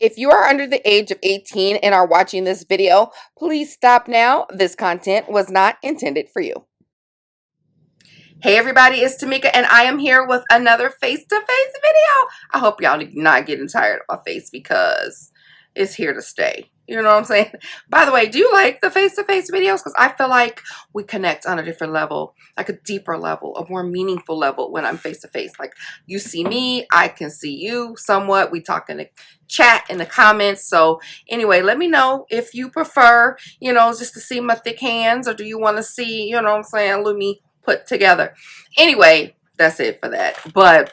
If you are under the age of 18 and are watching this video, please stop now. This content was not intended for you. Hey everybody, it's TMIKA and I am here with another face-to-face video. I hope y'all not getting tired of my face because it's here to stay. You know what I'm saying? By the way, do you like the face-to-face videos? Because I feel like we connect on a different level, like a deeper level, a more meaningful level when I'm face-to-face. Like you see me, I can see you somewhat. We talk in the chat, in the comments. So anyway, let me know if you prefer, you know, just to see my thick hands, or do you want to see, you know what I'm saying, Lumi put together. Anyway, that's it for that. But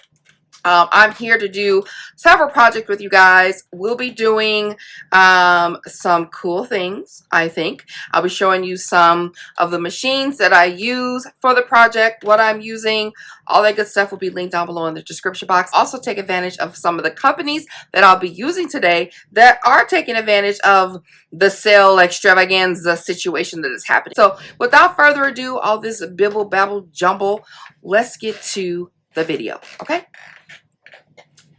I'm here to do several projects with you guys. We'll be doing some cool things, I think. I'll be showing you some of the machines that I use for the project, what I'm using. All that good stuff will be linked down below in the description box. Also take advantage of some of the companies that I'll be using today that are taking advantage of the sale extravaganza situation that is happening. So without further ado, all this bibble babble jumble, let's get to the video, okay?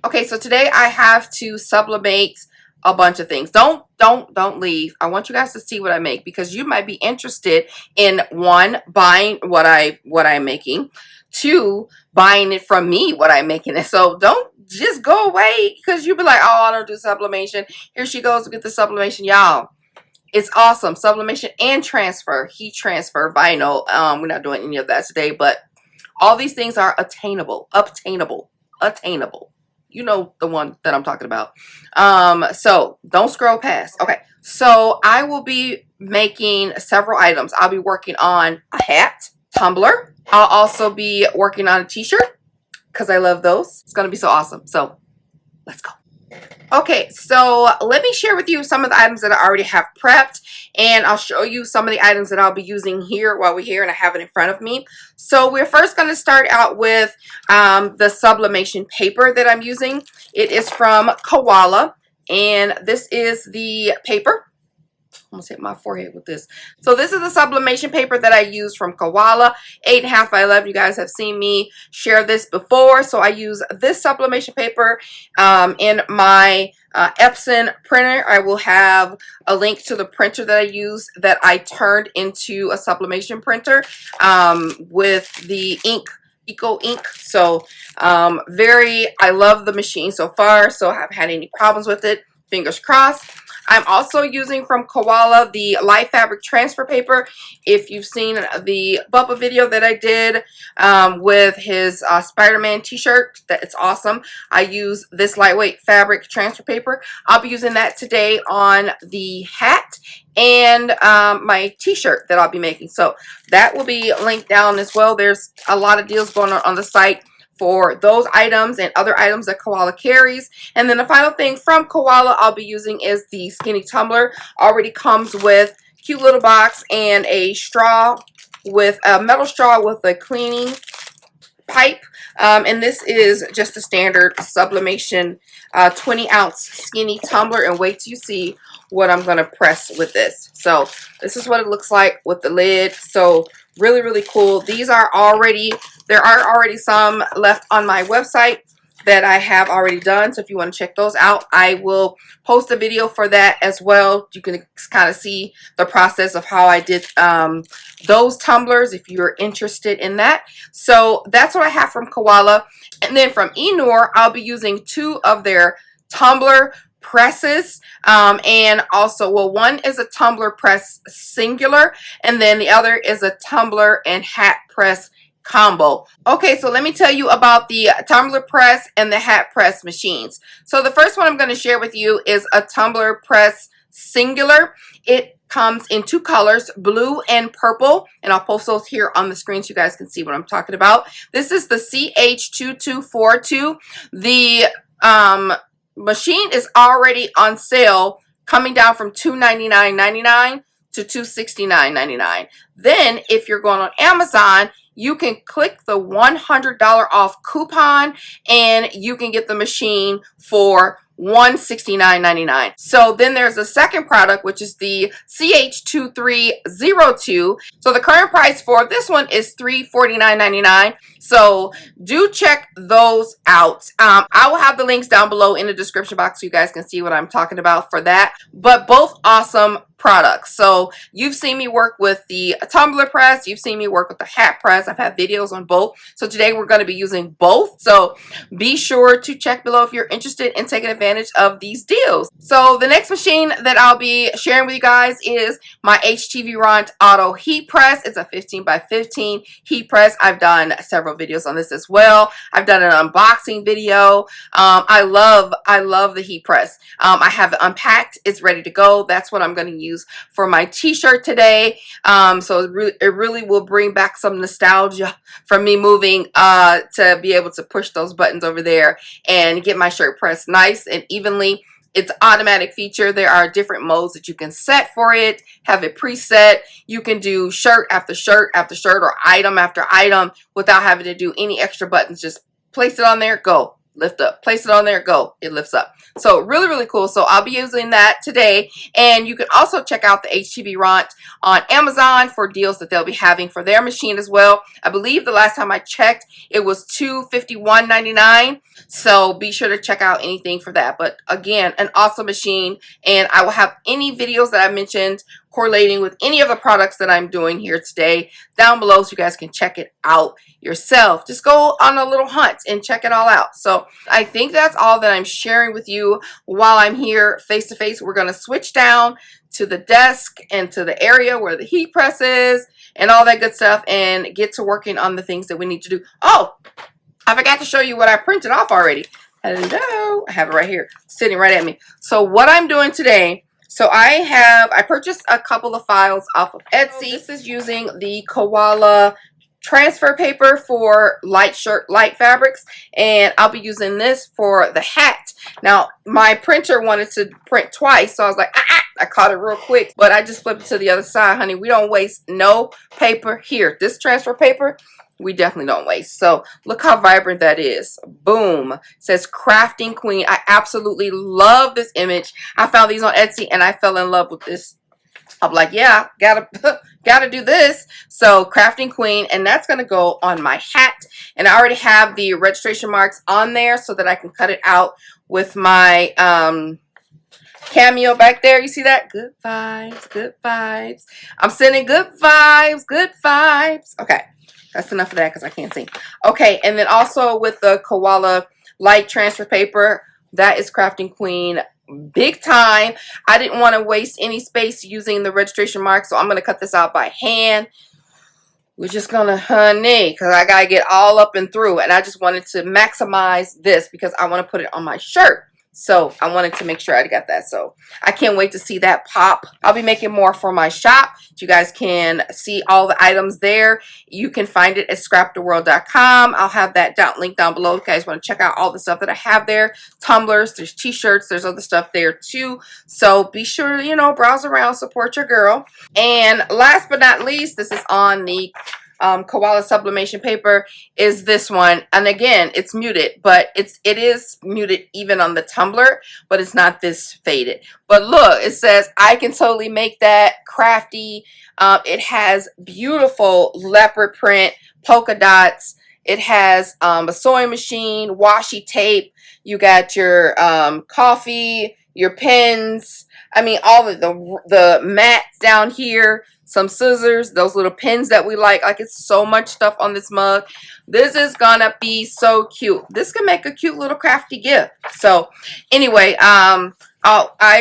Okay, so today I have to sublimate a bunch of things. Don't leave. I want you guys to see what I make because you might be interested in, one, buying what I'm making, two, buying it from me, what I'm making it. So don't just go away because you'll be like, oh, I don't do sublimation. Here she goes to get the sublimation. Y'all, it's awesome. Sublimation and transfer, heat transfer, vinyl. We're not doing any of that today, but all these things are attainable. You know the one that I'm talking about. So don't scroll past. Okay, so I will be making several items. I'll be working on a hat, tumbler. I'll also be working on a t-shirt because I love those. It's gonna be so awesome. So let's go. Okay, so let me share with you some of the items that I already have prepped, and I'll show you some of the items that I'll be using here while we're here, and I have it in front of me. So we're first going to start out with the sublimation paper that I'm using. It is from KOALA, and this is the paper. Almost hit my forehead with this. So this is the sublimation paper that I use from KOALA, 8.5 by 11. You guys have seen me share this before. So I use this sublimation paper in my Epson printer. I will have a link to the printer that I use that I turned into a sublimation printer with the ink, Eco ink. So I love the machine so far. So I haven't had any problems with it. Fingers crossed. I'm also using from KOALA the light fabric transfer paper. If you've seen the Bubba video that I did with his Spider-Man t-shirt, it's awesome. I use this lightweight fabric transfer paper. I'll be using that today on the hat and my t-shirt that I'll be making. So that will be linked down as well. There's a lot of deals going on the site for those items and other items that KOALA carries. And then the final thing from KOALA I'll be using is the skinny tumbler. Already comes with a cute little box and a straw, with a metal straw with a cleaning pipe. And this is just a standard sublimation 20-ounce skinny tumbler. And wait till you see what I'm going to press with this. So this is what it looks like with the lid. So really, really cool. These are already, there are already some left on my website that I have already done. So if you want to check those out, I will post a video for that as well. You can kind of see the process of how I did those tumblers if you're interested in that. So that's what I have from KOALA. And then from EENOUR, I'll be using 2 of their tumbler presses, and also, well, one is a tumbler press singular, and then the other is a tumbler and hat press combo. Okay, so let me tell you about the tumbler press and the hat press machines. So the first one I'm going to share with you is a tumbler press singular. It comes in 2 colors, blue and purple, and I'll post those here on the screen so you guys can see what I'm talking about. This is the CH2242. The machine is already on sale, coming down from $299.99 to $269.99. Then if you're going on Amazon, you can click the $100 off coupon and you can get the machine for $169.99. So then there's a second product, which is the CH2302. So the current price for this one is $349.99. So do check those out. I will have the links down below in the description box so you guys can see what I'm talking about for that. But both awesome products. So you've seen me work with the tumbler press, you've seen me work with the hat press. I've had videos on both. So today we're going to be using both. So be sure to check below if you're interested in taking advantage of these deals. So the next machine that I'll be sharing with you guys is my HTV Ront Auto Heat Press. It's a 15 by 15 heat press. I've done several videos on this as well. I've done an unboxing video. I love the heat press. I have it unpacked. It's ready to go. That's what I'm going to use for my t-shirt today. So it really will bring back some nostalgia from me moving to be able to push those buttons over there and get my shirt pressed nice and evenly. It's an automatic feature. There are different modes that you can set for it, have it preset. You can do shirt after shirt after shirt or item after item without having to do any extra buttons. Just place it on there, go. Lift up, place it on there, go, it lifts up. So really cool. So I'll be using that today. And you can also check out the HTV Ront on Amazon for deals that they'll be having for their machine as well. I believe the last time I checked it was $251.99. So be sure to check out anything for that. But again, an awesome machine, and I will have any videos that I mentioned correlating with any of the products that I'm doing here today down below so you guys can check it out yourself. Just go on a little hunt and check it all out. So I think that's all that I'm sharing with you while I'm here face to face. We're going to switch down to the desk and to the area where the heat press is and all that good stuff and get to working on the things that we need to do. Oh, I forgot to show you what I printed off already. Hello, I have it right here sitting right at me. So what I'm doing today, so I purchased a couple of files off of Etsy. This is using the KOALA transfer paper for light fabrics, and I'll be using this for the hat. Now my printer wanted to print twice, so I was like, I caught it real quick, but I just flipped it to the other side. Honey, we don't waste no paper here. This transfer paper we definitely don't waste. So look how vibrant that is. Boom. It says Crafting Queen. I absolutely love this image. I found these on Etsy and I fell in love with this. I'm like, yeah, gotta do this. So Crafting Queen, and that's gonna go on my hat. And I already have the registration marks on there so that I can cut it out with my cameo back there. You see that? Good vibes, good vibes. I'm sending good vibes, good vibes. Okay. That's enough of that because I can't see. Okay, and then also with the KOALA light transfer paper, that is Crafting Queen big time. I didn't want to waste any space using the registration mark, so I'm going to cut this out by hand. We're just going to, honey, because I got to get all up and through, and I just wanted to maximize this because I want to put it on my shirt. So I wanted to make sure I got that. So I can't wait to see that pop. I'll be making more for my shop. You guys can see all the items there. You can find it at scraptheworld.com. I'll have that link down below if you guys want to check out all the stuff that I have there. Tumblers, there's t-shirts, there's other stuff there too. So be sure to, you know, browse around, support your girl. And last but not least, this is on the KOALA sublimation paper, is this one. And again, it's muted, but it is muted even on the tumbler, but it's not this faded. But look, it says I can totally make that crafty. It has beautiful leopard print, polka dots. It has a sewing machine, washi tape. You got your coffee, your pens. I mean, all of the mats down here. Some scissors, those little pins that we like. Like, it's so much stuff on this mug. This is gonna be so cute. This can make a cute little crafty gift. So anyway, I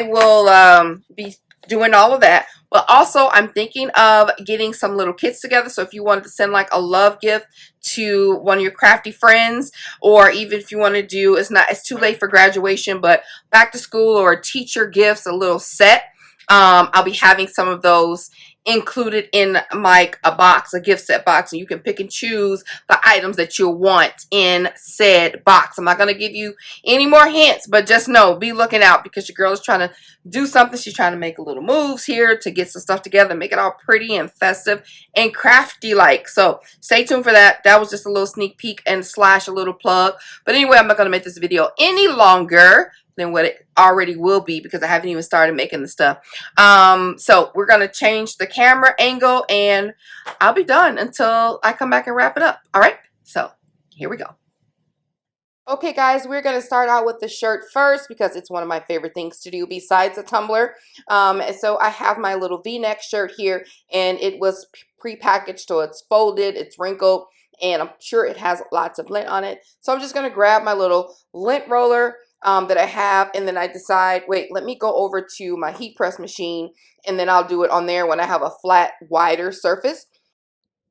will be doing all of that. But also, I'm thinking of getting some little kits together. So if you wanted to send like a love gift to one of your crafty friends, or even if you want to do, it's too late for graduation, but back to school or teacher gifts, a little set. I'll be having some of those included in a gift set box, and you can pick and choose the items that you want in said box. I'm not going to give you any more hints, but just know, be looking out, because your girl is trying to do something. She's trying to make little moves here to get some stuff together, make it all pretty and festive and crafty like. So stay tuned for that. That was just a little sneak peek and slash a little plug. But anyway, I'm not going to make this video any longer than what it already will be, because I haven't even started making the stuff. So we're going to change the camera angle, and I'll be done until I come back and wrap it up. All right. So Here we go. Okay guys, we're going to start out with the shirt first because it's one of my favorite things to do besides a tumbler. So I have my little V-neck shirt here, and it was pre-packaged, so it's folded, it's wrinkled, and I'm sure it has lots of lint on it. So I'm just going to grab my little lint roller that I have, and then I decide, wait, let me go over to my heat press machine, and then I'll do it on there when I have a flat, wider surface.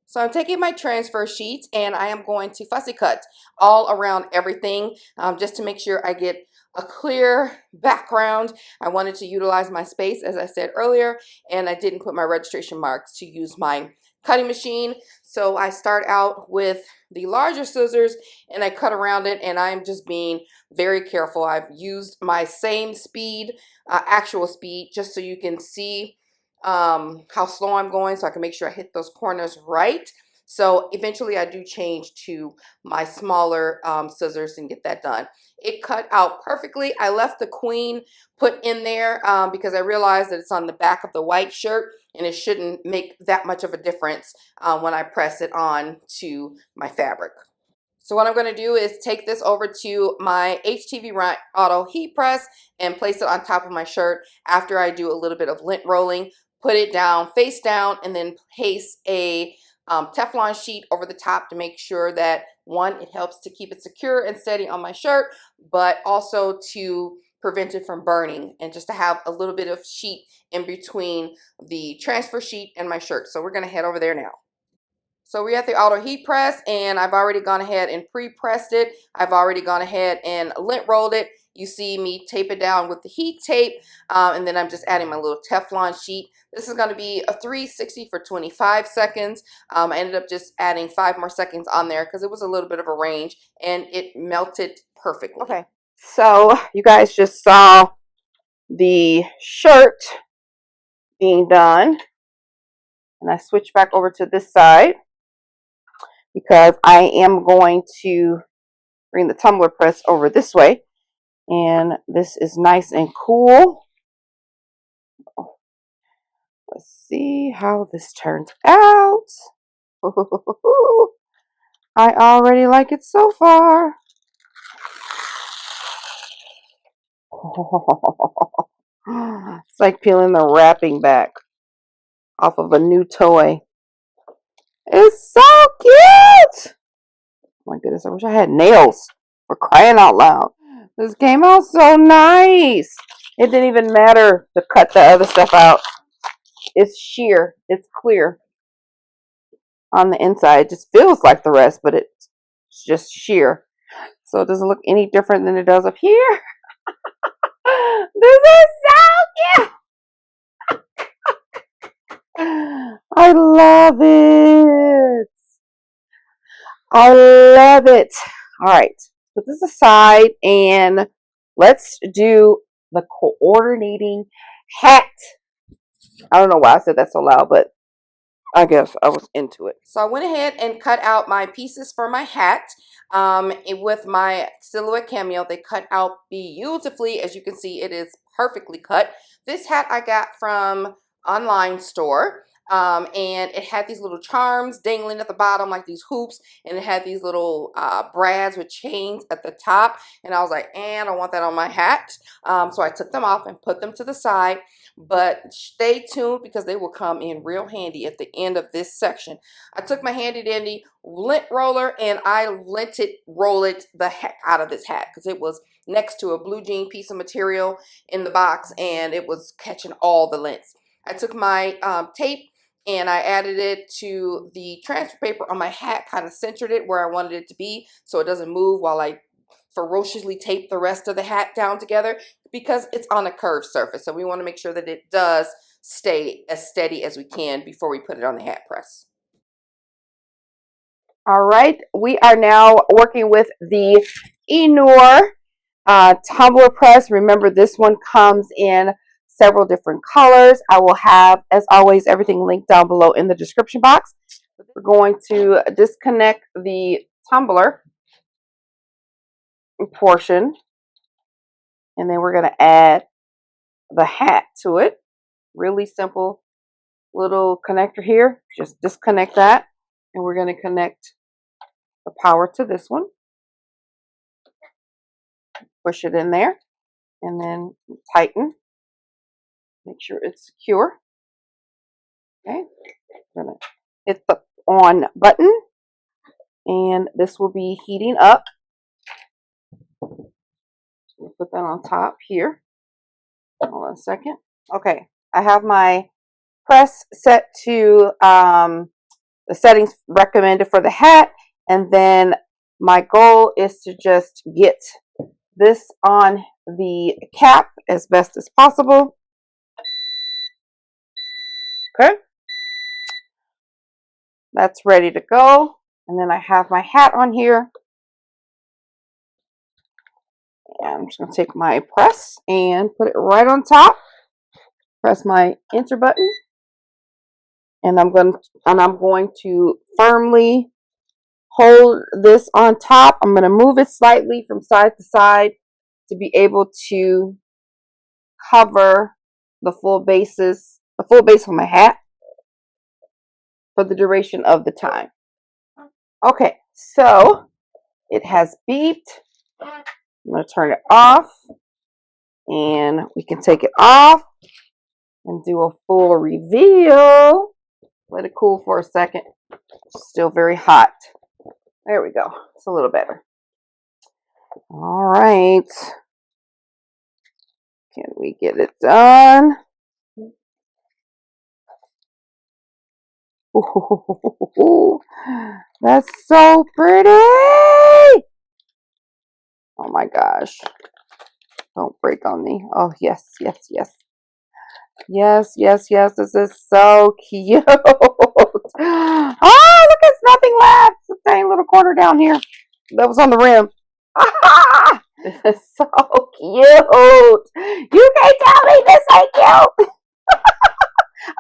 So I'm taking my transfer sheets and I am going to fussy cut all around everything just to make sure I get a clear background. I wanted to utilize my space, as I said earlier, and I didn't put my registration marks to use my cutting machine. So I start out with the larger scissors and I cut around it, and I'm just being very careful. I've used my same speed, actual speed, just so you can see how slow I'm going, so I can make sure I hit those corners right. So eventually I do change to my smaller scissors and get that done. It cut out perfectly. I left the queen put in there because I realized that it's on the back of the white shirt and it shouldn't make that much of a difference when I press it on to my fabric. So what I'm going to do is take this over to my HTV Auto heat press and place it on top of my shirt after I do a little bit of lint rolling. Put it down face down and then place a Teflon sheet over the top to make sure that, one, it helps to keep it secure and steady on my shirt, but also to prevent it from burning and just to have a little bit of sheet in between the transfer sheet and my shirt. So we're going to head over there now. So we're at the auto heat press, and I've already gone ahead and pre-pressed it. I've already gone ahead and lint rolled it. You see me tape it down with the heat tape, and then I'm just adding my little Teflon sheet. This is going to be a 360 for 25 seconds. I ended up just adding 5 more seconds on there because it was a little bit of a range, and it melted perfectly. Okay, so you guys just saw the shirt being done, and I switch back over to this side, because I am going to bring the tumbler press over this way, and this is nice and cool. Let's see how this turns out. I already like it so far. It's like peeling the wrapping back off of a new toy. It's so cute! Oh my goodness, I wish I had nails. For crying out loud. This came out so nice. It didn't even matter to cut the other stuff out. It's sheer. It's clear on the inside. It just feels like the rest, but it's just sheer. So it doesn't look any different than it does up here. This is so cute. I love it. I love it. All right. Put this aside and let's do the coordinating hat. I don't know why I said that so loud, but I guess I was into it. So I went ahead and cut out my pieces for my hat. With my silhouette cameo, they cut out beautifully. As you can see, it is perfectly cut. This hat I got from online store. And it had these little charms dangling at the bottom, like these hoops, and it had these little brads with chains at the top, and I was like, I don't want that on my hat. So I took them off and put them to the side, but stay tuned because they will come in real handy at the end of this section. I took my handy dandy lint roller and I rolled the heck out of this hat because it was next to a blue jean piece of material in the box and it was catching all the lints. I took my tape and I added it to the transfer paper on my hat, kind of centered it where I wanted it to be so it doesn't move while I ferociously tape the rest of the hat down together because it's on a curved surface. So we want to make sure that it does stay as steady as we can before we put it on the hat press. All right, we are now working with the EENOUR Tumbler Press. Remember, this one comes in several different colors. I will have, as always, everything linked down below in the description box. We're going to disconnect the tumbler portion, and then we're going to add the hat to it. Really simple little connector here. Just disconnect that, and we're going to connect the power to this one. Push it in there and then tighten. Make sure it's secure. Okay. I'm going to hit the on button and this will be heating up. We'll put that on top here. Hold on a second. Okay. I have my press set to the settings recommended for the hat, and then my goal is to just get this on the cap as best as possible. Okay, that's ready to go, and then I have my hat on here, and I'm just going to take my press and put it right on top. Press my enter button, and I'm going to firmly hold this on top. I'm going to move it slightly from side to side to be able to cover the full base of my hat for the duration of the time. Okay, so it has beeped. I'm going to turn it off and we can take it off and do a full reveal. Let it cool for a second. It's still very hot. There we go. It's a little better. All right. Can we get it done? Ooh, that's so pretty. Oh my gosh. Don't break on me. Oh, yes, yes, yes. Yes, yes, yes. This is so cute. Oh, look, it's nothing left. It's a tiny little corner down here that was on the rim. This is so cute. You can't tell me this ain't cute.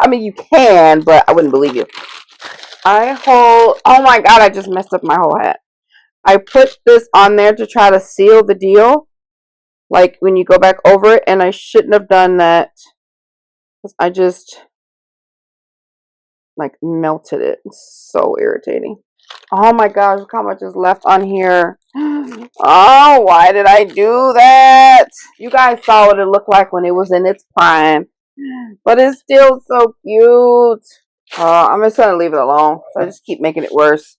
I mean, you can, but I wouldn't believe you. Oh my God, I just messed up my whole hat. I put this on there to try to seal the deal. Like when you go back over it, and I shouldn't have done that. I just like melted it. It's so irritating. Oh my gosh, look how much is left on here. Oh, why did I do that? You guys saw what it looked like when it was in its prime. But it's still so cute. I'm just going to leave it alone. So I just keep making it worse.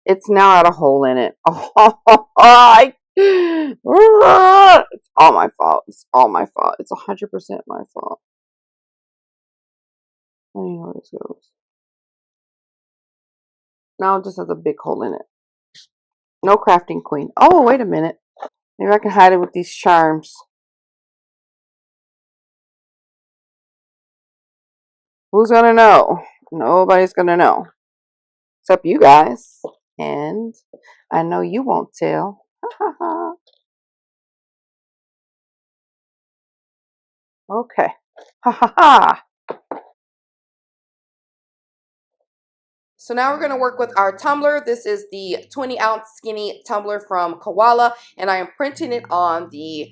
It's now got a hole in it. It's all my fault. It's all my fault. It's 100% my fault. I don't know where this goes. Now it just has a big hole in it. No crafting queen. Oh, wait a minute. Maybe I can hide it with these charms. Who's gonna know? Nobody's gonna know. Except you guys. And I know you won't tell. Okay. Ha ha ha. So now we're going to work with our tumbler. This is the 20-ounce skinny tumbler from KOALA, and I am printing it on the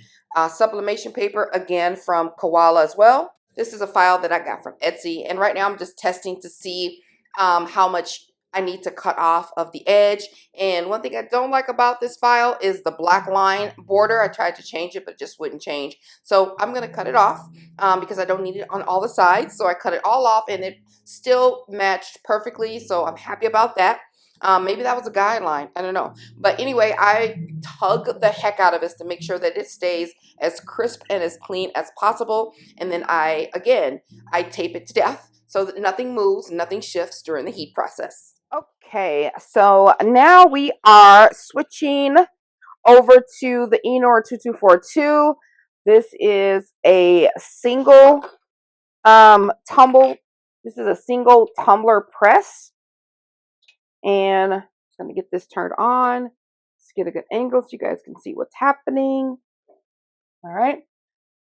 sublimation paper, again from KOALA as well. This is a file that I got from Etsy, and right now I'm just testing to see how much I need to cut off of the edge. And one thing I don't like about this file is the black line border. I tried to change it, but it just wouldn't change. So I'm going to cut it off because I don't need it on all the sides. So I cut it all off, and it still matched perfectly. So I'm happy about that. Maybe that was a guideline. I don't know. But anyway, I tug the heck out of this to make sure that it stays as crisp and as clean as possible. And then I tape it to death so that nothing moves, nothing shifts during the heat process. Okay, so now we are switching over to the EENOUR 2242. This is a single This is a single tumbler press, and I'm going to get this turned on. Let's get a good angle so you guys can see what's happening. All right,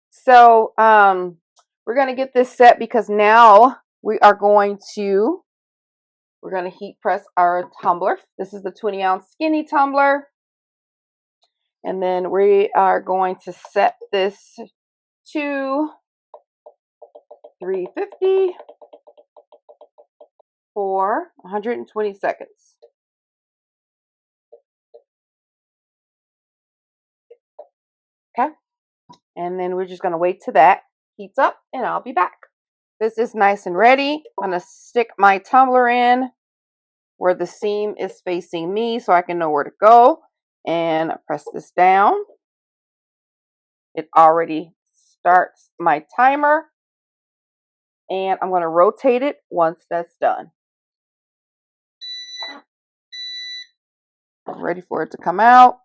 so we're going to get this set because now we're going to heat press our tumbler. This is the 20-ounce skinny tumbler, and then we are going to set this to 350 for 120 seconds. And then we're just going to wait till that heats up and I'll be back. This is nice and ready. I'm going to stick my tumbler in where the seam is facing me so I can know where to go. And press this down. It already starts my timer. And I'm going to rotate it once that's done. I'm ready for it to come out.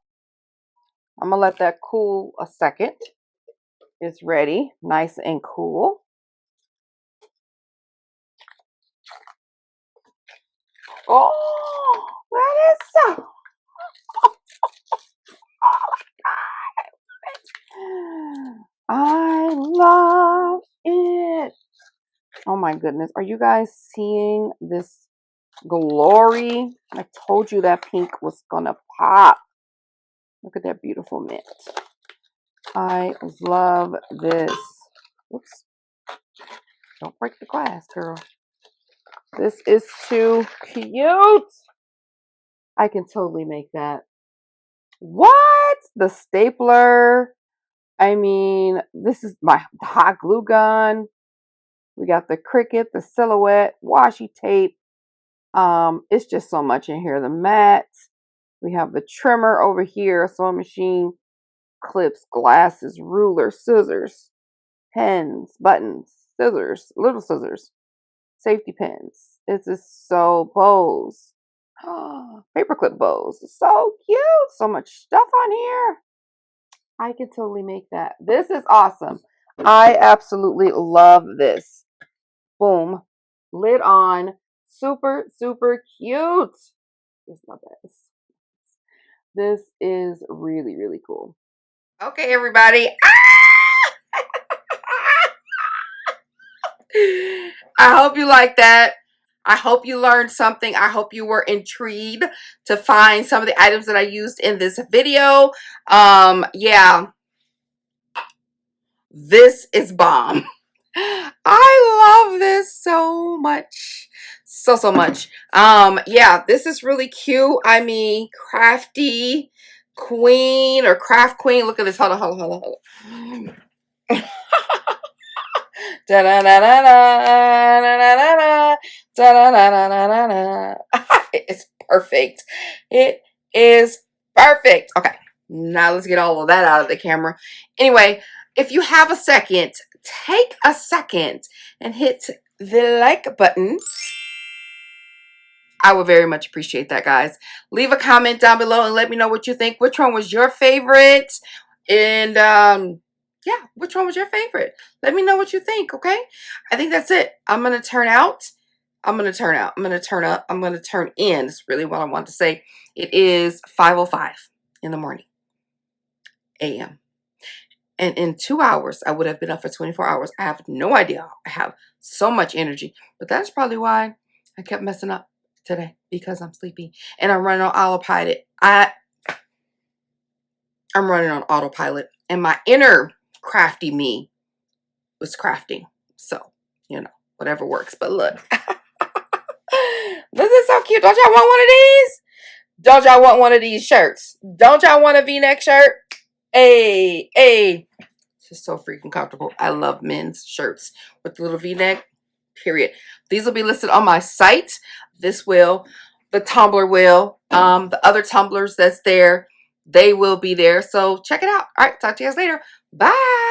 I'm going to let that cool a second. It's ready, nice and cool. Oh, that is so. Oh my God. I love it. Oh my goodness. Are you guys seeing this glory? I told you that pink was gonna pop. Look at that beautiful mint. I love this. Oops. Don't break the glass, girl. This is too cute. I can totally make that. What? The stapler. I mean, this is my hot glue gun. We got the Cricut, the silhouette, washi tape. It's just so much in here. The mat. We have the trimmer over here, sewing machine, clips, glasses, ruler, scissors, pens, buttons, scissors, little scissors, safety pins. This is so bows. Paperclip bows. So cute. So much stuff on here. I could totally make that. This is awesome. I absolutely love this. Boom. Lid on. Super, super cute. Just love this. This is really, really cool. Okay, everybody. I hope you like that. I hope you learned something. I hope you were intrigued to find some of the items that I used in this video. Yeah, this is bomb. I love this so much. So much. Yeah, this is really cute. I mean, Crafty Queen or Craft Queen. Look at this. Hold on. Da da da da da da da da da. It's perfect. It is perfect. Okay, now let's get all of that out of the camera. Anyway, if you have a second, take a second and hit the like button. I would very much appreciate that, guys. Leave a comment down below and let me know what you think. Which one was your favorite? And yeah, which one was your favorite? Let me know what you think, okay? I think that's it. I'm going to turn out. I'm going to turn out. I'm going to turn up. I'm going to turn in. That's really what I want to say. It is 5:05 in the morning, a.m. And in 2 hours, I would have been up for 24 hours. I have no idea. I have so much energy. But that's probably why I kept messing up today, because I'm sleepy. And I'm running on autopilot. I'm running on autopilot. And my inner crafty me was crafting. So, you know, whatever works. But look. This is so cute. Don't y'all want one of these? Don't y'all want one of these shirts? Don't y'all want a V-neck shirt? Hey, hey. This is so freaking comfortable. I love men's shirts with the little V-neck. Period. These will be listed on my site. This will. The tumbler will. The other tumblers that's there, they will be there. So check it out. All right. Talk to you guys later. Bye.